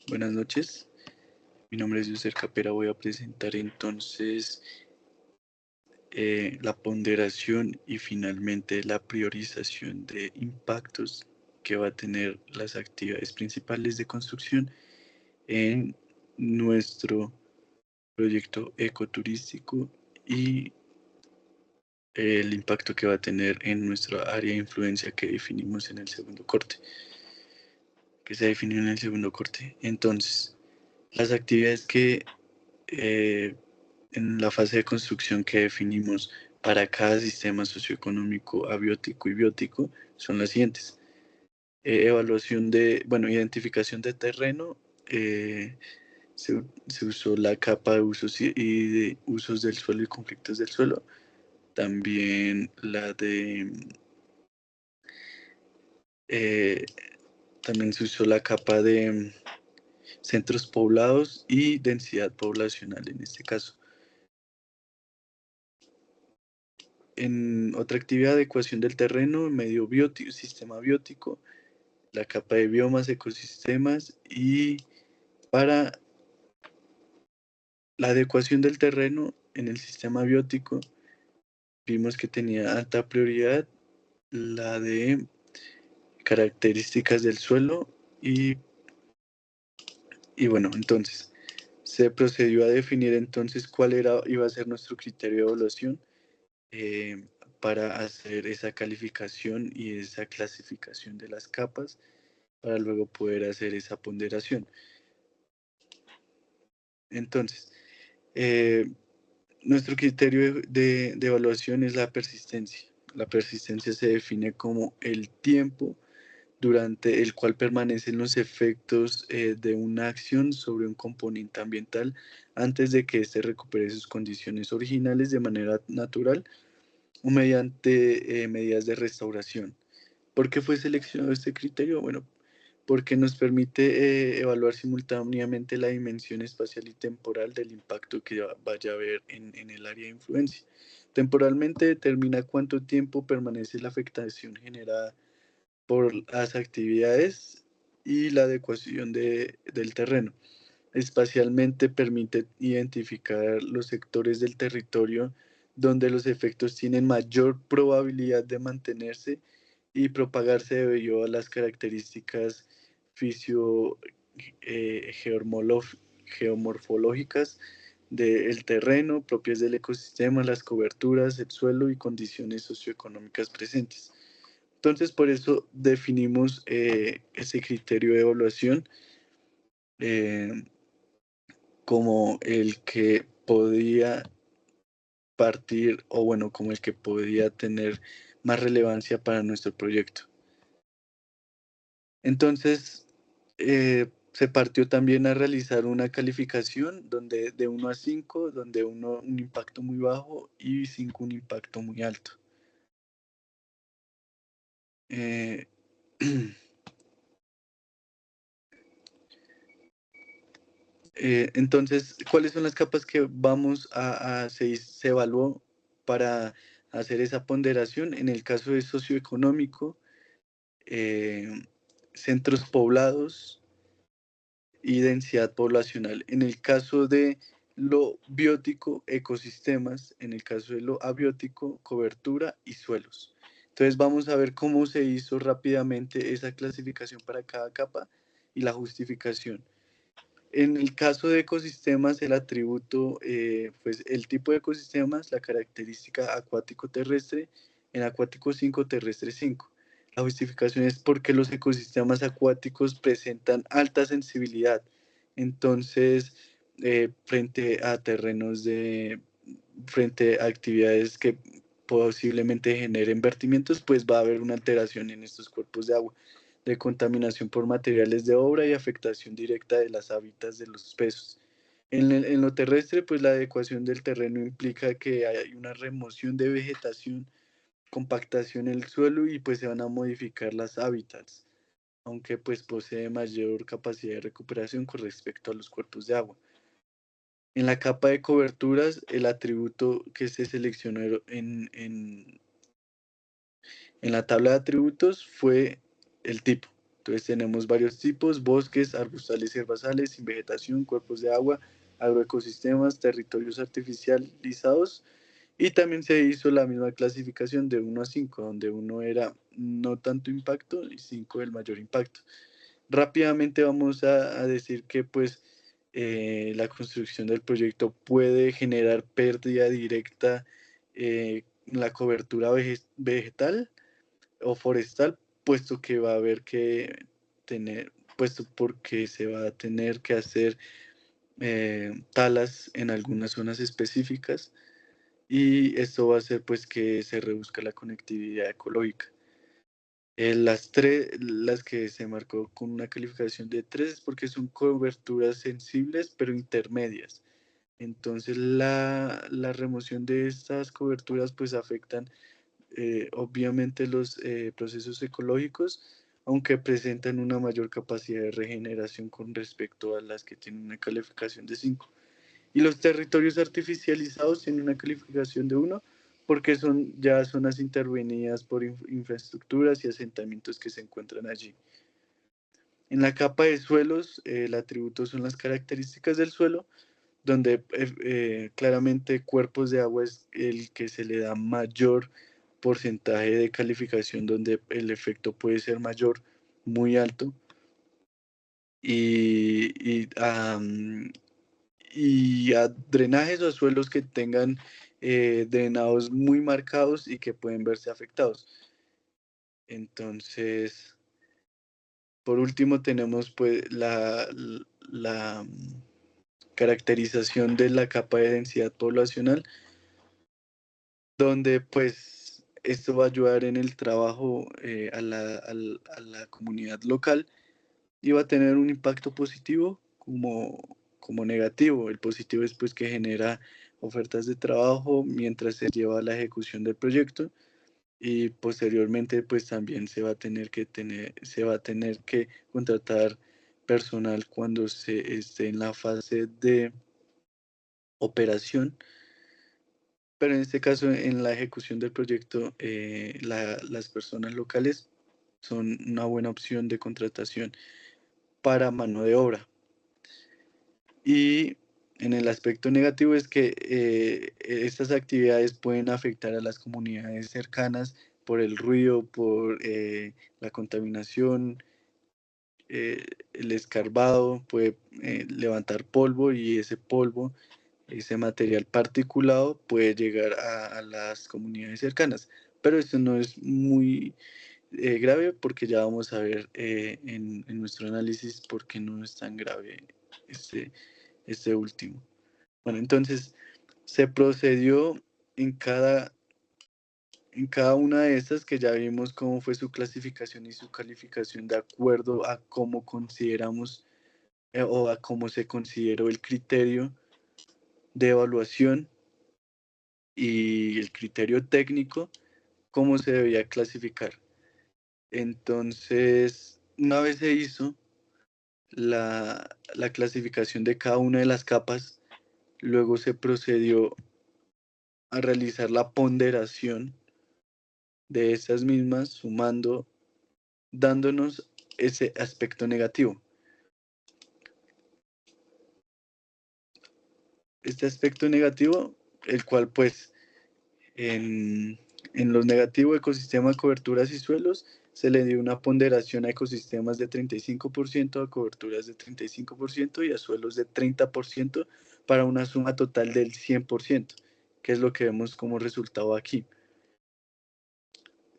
Buenas noches, mi nombre es Yuser Capera. Voy a presentar entonces la ponderación y finalmente la priorización de impactos que va a tener las actividades principales de construcción en nuestro proyecto ecoturístico y el impacto que va a tener en nuestra área de influencia que definimos en el segundo corte, que se definió en el segundo corte. Entonces, las actividades que en la fase de construcción que definimos para cada sistema socioeconómico abiótico y biótico son las siguientes. Evaluación de, bueno, identificación de terreno. Se usó la capa de usos y de usos del suelo y conflictos del suelo. También eh, también se usó la capa de centros poblados y densidad poblacional en este caso. En otra actividad, adecuación del terreno, medio biótico, sistema biótico, la capa de biomas, ecosistemas, y para la adecuación del terreno en el sistema biótico vimos que tenía alta prioridad la de características del suelo y bueno, entonces se procedió a definir entonces iba a ser nuestro criterio de evaluación eh, para hacer esa calificación y esa clasificación de las capas para luego poder hacer esa ponderación. Entonces, eh, nuestro criterio de evaluación es la persistencia. La persistencia se define como el tiempo durante el cual permanecen los efectos de una acción sobre un componente ambiental antes de que éste recupere sus condiciones originales de manera natural o mediante medidas de restauración. ¿Por qué fue seleccionado este criterio? Bueno, porque nos permite evaluar simultáneamente la dimensión espacial y temporal del impacto que vaya a haber en el área de influencia. Temporalmente determina cuánto tiempo permanece la afectación generada por las actividades y la adecuación del terreno. Espacialmente permite identificar los sectores del territorio donde los efectos tienen mayor probabilidad de mantenerse y propagarse debido a las características fisio, geomorfológicas del terreno, propias del ecosistema, las coberturas, el suelo y condiciones socioeconómicas presentes. Entonces, por eso definimos ese criterio de evaluación eh, como el que podía partir, o bueno, como el que podía tener más relevancia para nuestro proyecto. Entonces, se partió también a realizar una calificación donde de 1 a 5, donde 1 un impacto muy bajo y 5 un impacto muy alto. Eh, entonces, ¿cuáles son las capas que se evaluó para hacer esa ponderación? En el caso de socioeconómico, eh, centros poblados y densidad poblacional. En el caso de lo biótico, ecosistemas. En el caso de lo abiótico, cobertura y suelos. Entonces vamos a ver cómo se hizo rápidamente esa clasificación para cada capa y la justificación. En el caso de ecosistemas, el atributo, pues el tipo de ecosistemas, la característica acuático-terrestre, en acuático 5, terrestre 5. La justificación es porque los ecosistemas acuáticos presentan alta sensibilidad. Entonces, frente a actividades que posiblemente generen vertimientos, pues va a haber una alteración en estos cuerpos de agua de contaminación por materiales de obra y afectación directa de las hábitats de los peces. En lo terrestre, pues la adecuación del terreno implica que hay una remoción de vegetación, compactación en el suelo y pues se van a modificar las hábitats, aunque pues posee mayor capacidad de recuperación con respecto a los cuerpos de agua. En la capa de coberturas, el atributo que se seleccionó en la tabla de atributos fue el tipo. Entonces tenemos varios tipos: bosques, arbustales y herbazales, sin vegetación, cuerpos de agua, agroecosistemas, territorios artificializados. Y también se hizo la misma clasificación de 1 a 5, donde 1 era no tanto impacto y 5 el mayor impacto. Rápidamente vamos a decir que pues la construcción del proyecto puede generar pérdida directa en la cobertura vegetal o forestal, puesto que va a haber que tener, puesto porque se va a tener que hacer talas en algunas zonas específicas, y esto va a hacer pues que se reduzca la conectividad ecológica. Las que se marcó con una calificación de 3 es porque son coberturas sensibles pero intermedias. Entonces la remoción de estas coberturas pues afectan obviamente los procesos ecológicos, aunque presentan una mayor capacidad de regeneración con respecto a las que tienen una calificación de 5. Y los territorios artificializados tienen una calificación de 1 porque son ya zonas intervenidas por infraestructuras y asentamientos que se encuentran allí. En la capa de suelos, el atributo son las características del suelo, donde claramente cuerpos de agua es el que se le da mayor porcentaje de calificación, donde el efecto puede ser mayor, muy alto. Y a drenajes o suelos que tengan drenados muy marcados y que pueden verse afectados. Entonces, por último tenemos pues la caracterización de la capa de densidad poblacional, donde pues esto va a ayudar en el trabajo a la comunidad local, y va a tener un impacto positivo como negativo. El positivo es pues que genera ofertas de trabajo mientras se lleva a la ejecución del proyecto, y posteriormente pues también se va a tener que contratar personal cuando se esté en la fase de operación. Pero en este caso, en la ejecución del proyecto, las personas locales son una buena opción de contratación para mano de obra. Y en el aspecto negativo es que estas actividades pueden afectar a las comunidades cercanas por el ruido, por la contaminación, el escarbado puede levantar polvo, y ese polvo, ese material particulado puede llegar a las comunidades cercanas. Pero esto no es muy grave, porque ya vamos a ver en nuestro análisis por qué no es tan grave este, este último. Bueno, entonces se procedió en cada una de estas, que ya vimos cómo fue su clasificación y su calificación de acuerdo a cómo consideramos o a cómo se consideró el criterio de evaluación y el criterio técnico, cómo se debía clasificar. Entonces, una vez se hizo la clasificación de cada una de las capas, luego se procedió a realizar la ponderación de esas mismas, sumando, dándonos ese aspecto negativo. Este aspecto negativo, el cual pues en los negativos: ecosistema, coberturas y suelos, se le dio una ponderación a ecosistemas de 35%, a coberturas de 35% y a suelos de 30%, para una suma total del 100%, que es lo que vemos como resultado aquí.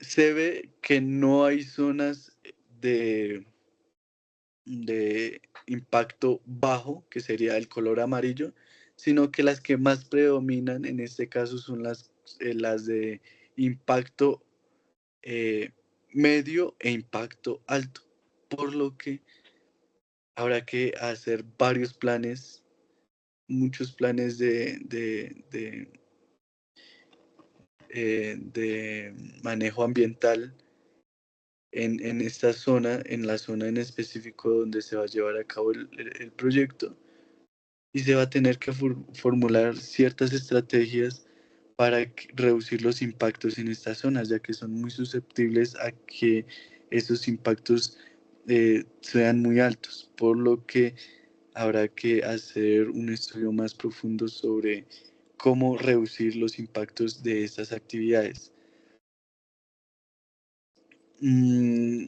Se ve que no hay zonas de impacto bajo, que sería el color amarillo, sino que las que más predominan en este caso son las de impacto eh, medio e impacto alto, por lo que habrá que hacer varios planes, muchos planes de manejo ambiental en esta zona, en la zona en específico donde se va a llevar a cabo el proyecto, y se va a tener que formular ciertas estrategias para reducir los impactos en estas zonas, ya que son muy susceptibles a que esos impactos sean muy altos, por lo que habrá que hacer un estudio más profundo sobre cómo reducir los impactos de estas actividades. Mm,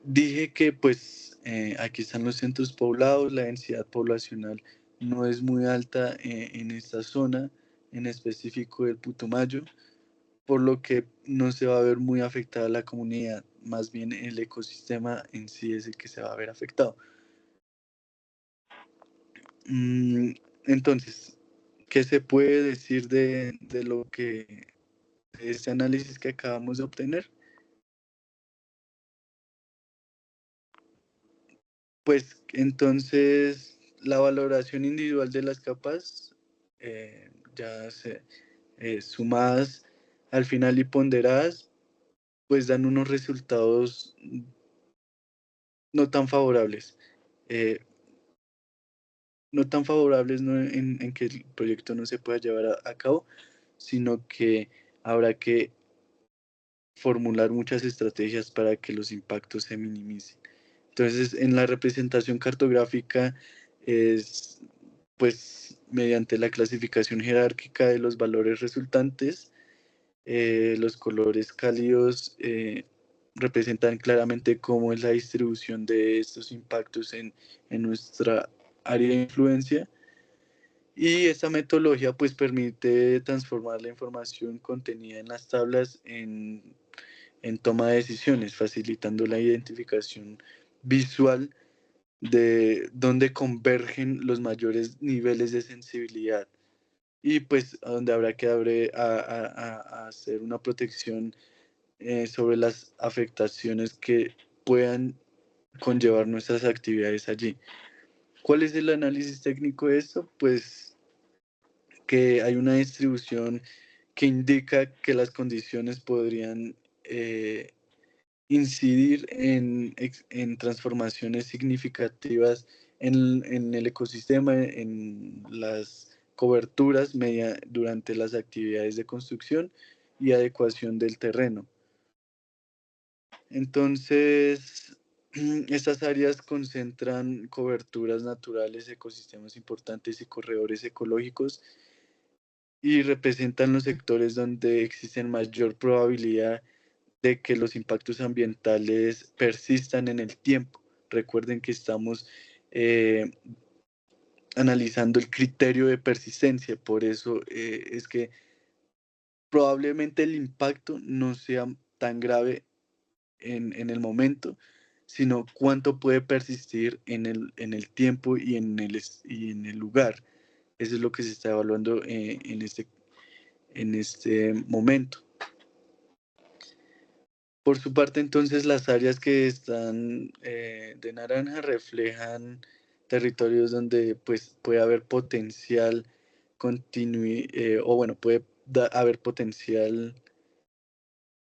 Dije que pues aquí están los centros poblados, la densidad poblacional no es muy alta en esta zona, en específico del Putumayo, por lo que no se va a ver muy afectada la comunidad, más bien el ecosistema en sí es el que se va a ver afectado. Mm, entonces, ¿qué se puede decir de lo que, de este análisis que acabamos de obtener? Pues entonces la valoración individual de las capas, ya sumadas al final y ponderadas, pues dan unos resultados no tan favorables. Eh, no tan favorables, no en que el proyecto no se pueda llevar a cabo, sino que habrá que formular muchas estrategias para que los impactos se minimicen. Entonces, en la representación cartográfica es, pues, mediante la clasificación jerárquica de los valores resultantes, los colores cálidos representan claramente cómo es la distribución de estos impactos en nuestra área de influencia. Y esta metodología pues permite transformar la información contenida en las tablas en toma de decisiones, facilitando la identificación visual de dónde convergen los mayores niveles de sensibilidad y pues a donde habrá que a hacer una protección sobre las afectaciones que puedan conllevar nuestras actividades allí. ¿Cuál es el análisis técnico de esto? Pues que hay una distribución que indica que las condiciones podrían incidir en transformaciones significativas en el ecosistema, en las coberturas durante las actividades de construcción y adecuación del terreno. Entonces, estas áreas concentran coberturas naturales, ecosistemas importantes y corredores ecológicos y representan los sectores donde existen mayor probabilidad de que los impactos ambientales persistan en el tiempo. Recuerden que estamos eh, analizando el criterio de persistencia, por eso es que probablemente el impacto no sea tan grave en el momento, sino cuánto puede persistir en el tiempo y en el lugar. Eso es lo que se está evaluando en este momento. Por su parte, entonces, las áreas que están de naranja reflejan territorios donde pues, puede haber potencial o bueno, puede haber potencial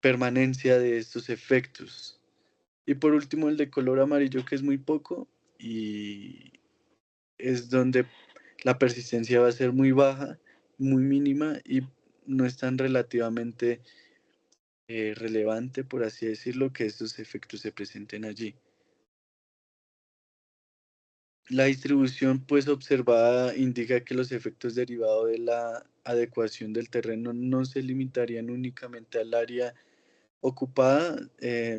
permanencia de estos efectos. Y por último, el de color amarillo, que es muy poco y es donde la persistencia va a ser muy baja, muy mínima y no es tan relativamente relevante, por así decirlo, que estos efectos se presenten allí. La distribución pues observada indica que los efectos derivados de la adecuación del terreno no se limitarían únicamente al área ocupada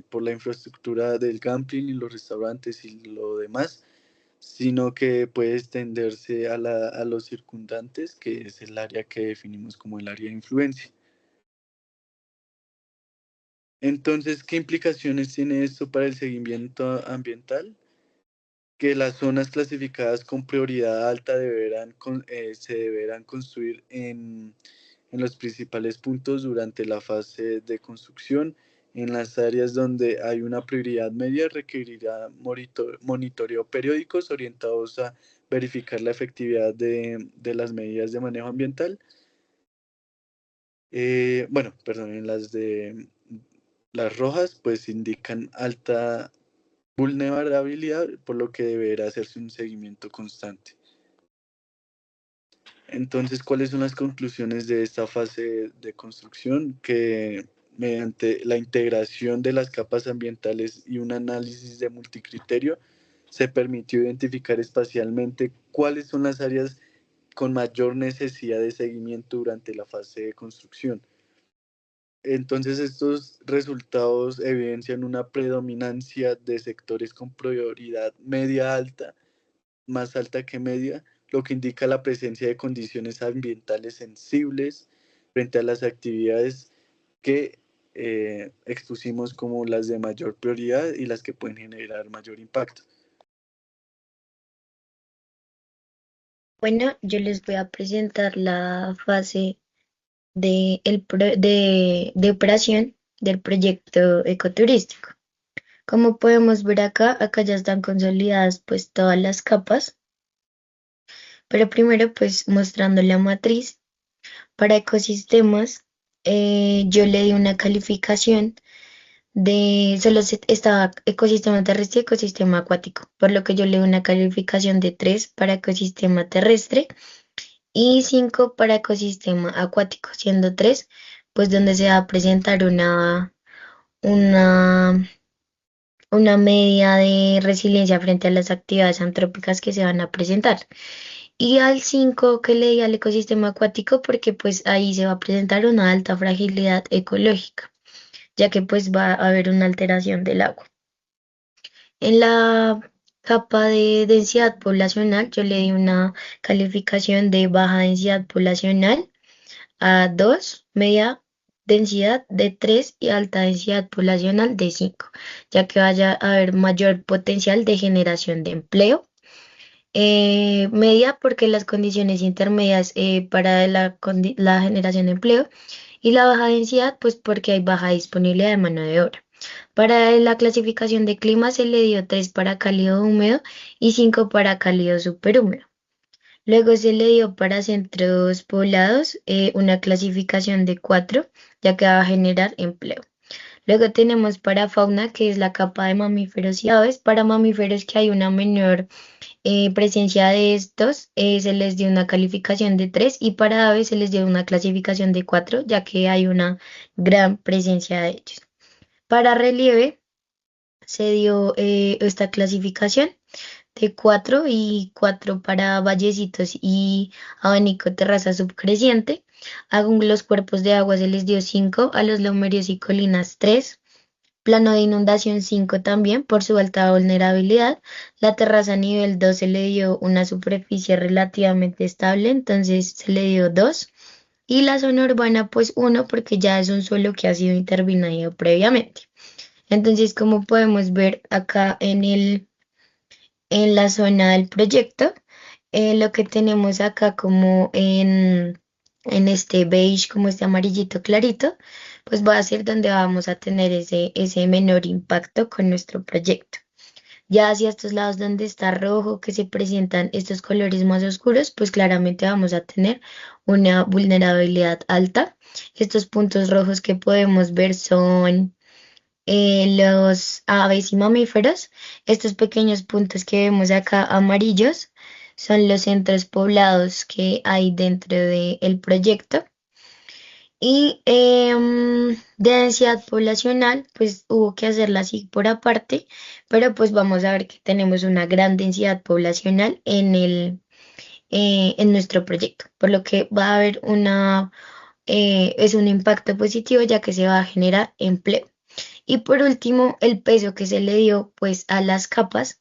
por la infraestructura del gambling y los restaurantes y lo demás, sino que puede extenderse a los circundantes, que es el área que definimos como el área de influencia. Entonces, ¿qué implicaciones tiene esto para el seguimiento ambiental? Que las zonas clasificadas con prioridad alta se deberán construir en los principales puntos durante la fase de construcción. En las áreas donde hay una prioridad media requerirá monitoreo periódicos orientados a verificar la efectividad de las medidas de manejo ambiental. Bueno, perdón, en las rojas pues indican alta vulnerabilidad, por lo que deberá hacerse un seguimiento constante. Entonces, ¿cuáles son las conclusiones de esta fase de construcción? Que mediante la integración de las capas ambientales y un análisis de multicriterio, se permitió identificar espacialmente cuáles son las áreas con mayor necesidad de seguimiento durante la fase de construcción. Entonces, estos resultados evidencian una predominancia de sectores con prioridad media alta, más alta que media, lo que indica la presencia de condiciones ambientales sensibles frente a las actividades que expusimos como las de mayor prioridad y las que pueden generar mayor impacto. Bueno, yo les voy a presentar la fase de operación del proyecto ecoturístico. Como podemos ver acá ya están consolidadas pues todas las capas, pero primero pues mostrando la matriz para ecosistemas, yo le di una calificación estaba ecosistema terrestre y ecosistema acuático, por lo que yo le di una calificación de 3 para ecosistema terrestre y 5 para ecosistema acuático, siendo 3 pues donde se va a presentar una, una media de resiliencia frente a las actividades antrópicas que se van a presentar. Y al 5 que le di al ecosistema acuático porque pues ahí se va a presentar una alta fragilidad ecológica, ya que pues va a haber una alteración del agua. En la capa de densidad poblacional yo le di una calificación de baja densidad poblacional a 2, media densidad de 3 y alta densidad poblacional de 5, ya que vaya a haber mayor potencial de generación de empleo. Media porque las condiciones intermedias para la generación de empleo y la baja densidad pues porque hay baja disponibilidad de mano de obra. Para la clasificación de clima se le dio 3 para cálido húmedo y 5 para cálido superhúmedo. Luego se le dio para centros poblados una clasificación de 4, ya que va a generar empleo. Luego tenemos para fauna, que es la capa de mamíferos y aves. Para mamíferos que hay una menor presencia de estos, se les dio una calificación de 3 y para aves se les dio una clasificación de 4, ya que hay una gran presencia de ellos. Para relieve se dio esta clasificación de 4 y 4 para vallecitos y abanico terraza subcreciente. A los cuerpos de agua se les dio 5, a los lomerios y colinas 3. Plano de inundación 5 también por su alta vulnerabilidad. La terraza nivel 2 se le dio una superficie relativamente estable, entonces se le dio 2. Y la zona urbana pues 1 porque ya es un suelo que ha sido intervenido previamente. Entonces, como podemos ver acá en la zona del proyecto, lo que tenemos acá como en este beige, como este amarillito clarito, pues va a ser donde vamos a tener ese menor impacto con nuestro proyecto. Ya hacia estos lados donde está rojo, que se presentan estos colores más oscuros, pues claramente vamos a tener una vulnerabilidad alta. Estos puntos rojos que podemos ver son los aves y mamíferos. Estos pequeños puntos que vemos acá amarillos son los centros poblados que hay dentro del proyecto. Y de densidad poblacional, pues hubo que hacerla así por aparte, pero pues vamos a ver que tenemos una gran densidad poblacional en nuestro proyecto, por lo que va a haber es un impacto positivo ya que se va a generar empleo. Y por último, el peso que se le dio pues a las capas,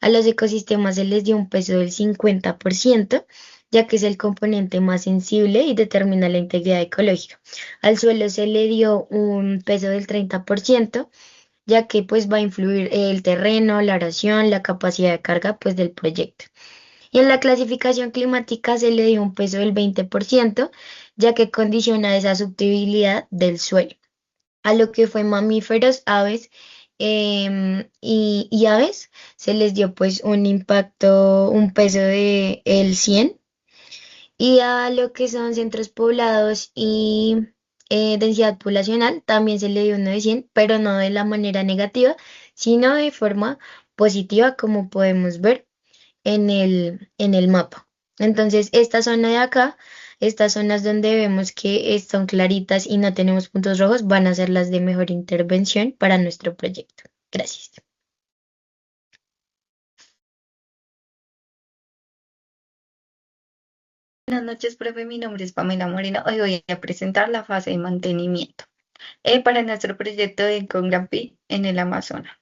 a los ecosistemas se les dio un peso del 50%, ya que es el componente más sensible y determina la integridad ecológica. Al suelo se le dio un peso del 30%, ya que pues va a influir el terreno, la erosión, la capacidad de carga pues del proyecto. Y en la clasificación climática se le dio un peso del 20%, ya que condiciona esa subtibilidad del suelo. A lo que fue mamíferos, aves y aves, se les dio pues un impacto, un peso de el 100. Y a lo que son centros poblados y densidad poblacional, también se le dio uno de 100, pero no de la manera negativa, sino de forma positiva, como podemos ver en el mapa. Entonces, esta zona de acá Estas zonas donde vemos que están claritas y no tenemos puntos rojos van a ser las de mejor intervención para nuestro proyecto. Gracias. Buenas noches, profe. Mi nombre es Pamela Moreno. Hoy voy a presentar la fase de mantenimiento para nuestro proyecto de Congrampi en el Amazonas.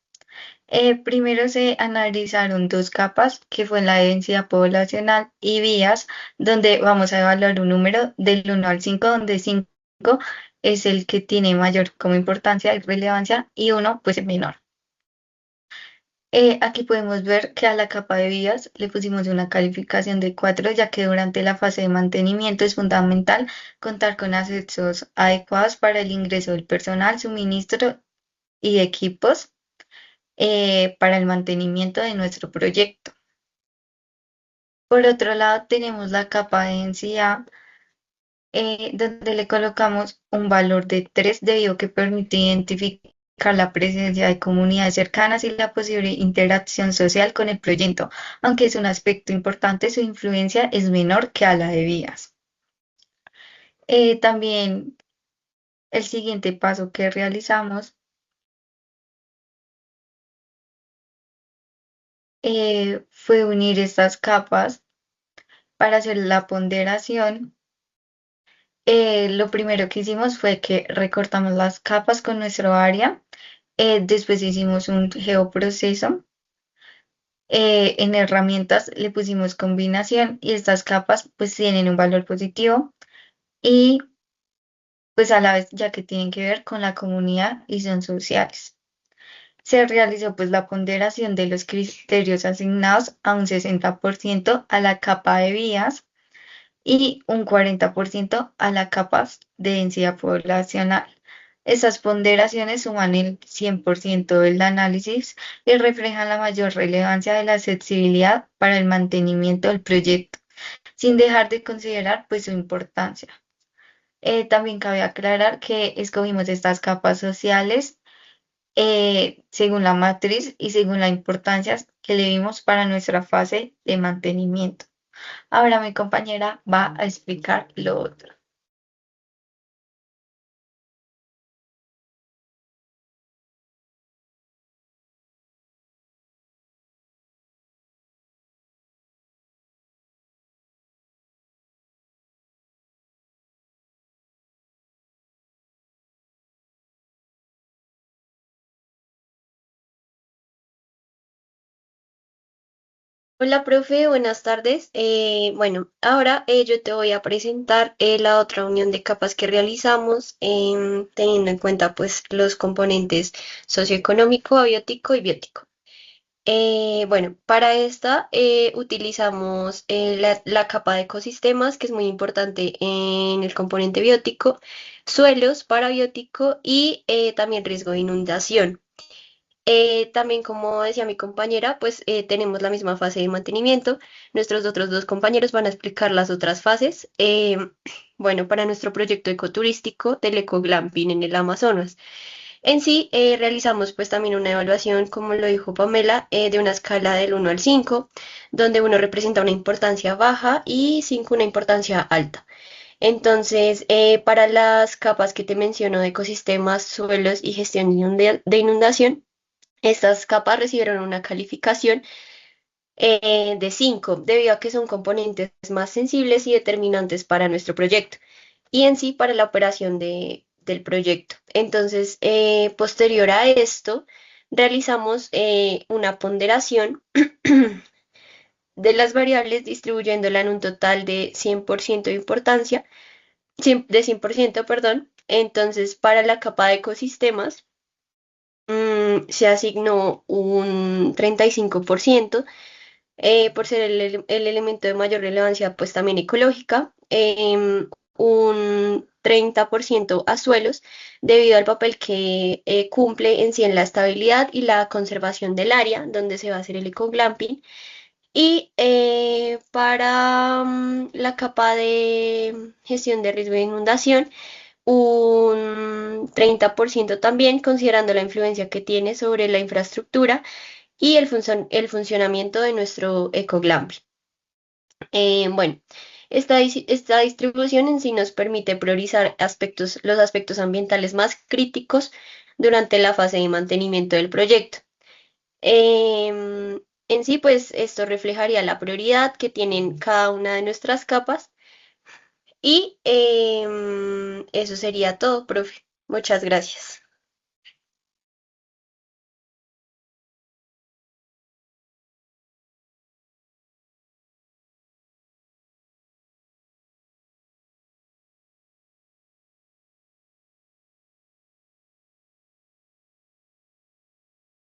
Primero se analizaron dos capas, que fue la densidad poblacional y vías, donde vamos a evaluar un número del 1 al 5, donde 5 es el que tiene mayor como importancia y relevancia y 1 pues es menor. Aquí podemos ver que a la capa de vías le pusimos una calificación de 4, ya que durante la fase de mantenimiento es fundamental contar con accesos adecuados para el ingreso del personal, suministro y equipos para el mantenimiento de nuestro proyecto. Por otro lado, tenemos la capa de densidad, donde le colocamos un valor de 3 debido a que permite identificar la presencia de comunidades cercanas y la posible interacción social con el proyecto. Aunque es un aspecto importante, su influencia es menor que a la de vías. También el siguiente paso que realizamos fue unir estas capas para hacer la ponderación. Lo primero que hicimos fue que recortamos las capas con nuestro área. Después hicimos un geoproceso. En herramientas le pusimos combinación y estas capas pues tienen un valor positivo y pues a la vez ya que tienen que ver con la comunidad y son sociales. Se realizó pues la ponderación de los criterios asignados a un 60% a la capa de vías y un 40% a la capa de densidad poblacional. Estas ponderaciones suman el 100% del análisis y reflejan la mayor relevancia de la accesibilidad para el mantenimiento del proyecto, sin dejar de considerar pues su importancia. También cabe aclarar que escogimos estas capas sociales según la matriz y según la importancia que le dimos para nuestra fase de mantenimiento. Ahora mi compañera va a explicar lo otro. Hola, profe, buenas tardes. Bueno, ahora yo te voy a presentar la otra unión de capas que realizamos, teniendo en cuenta pues los componentes socioeconómico, abiótico y biótico. Bueno, para esta utilizamos la capa de ecosistemas, que es muy importante en el componente biótico, suelos para biótico y también riesgo de inundación. También, como decía mi compañera, pues tenemos la misma fase de mantenimiento. Nuestros otros dos compañeros van a explicar las otras fases. Bueno, para nuestro proyecto ecoturístico del ecoglamping en el Amazonas. En sí, realizamos pues también una evaluación, como lo dijo Pamela, de una escala del 1 al 5, donde 1 representa una importancia baja y 5 una importancia alta. Entonces, para las capas que te menciono de ecosistemas, suelos y gestión de inundación, estas capas recibieron una calificación de 5 debido a que son componentes más sensibles y determinantes para nuestro proyecto y en sí para la operación del proyecto. Entonces, posterior a esto, realizamos una ponderación de las variables distribuyéndola en un total de 100% de importancia, de 100%, perdón. Entonces, para la capa de ecosistemas, se asignó un 35% por ser el elemento de mayor relevancia, pues también ecológica, un 30% a suelos, debido al papel que cumple en sí en la estabilidad y la conservación del área donde se va a hacer el ecoglamping. Y para la capa de gestión de riesgo de inundación, un 30% también, considerando la influencia que tiene sobre la infraestructura y el funcionamiento de nuestro ecoglamping. Bueno, Esta distribución en sí nos permite priorizar los aspectos ambientales más críticos durante la fase de mantenimiento del proyecto. En sí, pues esto reflejaría la prioridad que tienen cada una de nuestras capas y eso sería todo, profe. Muchas gracias.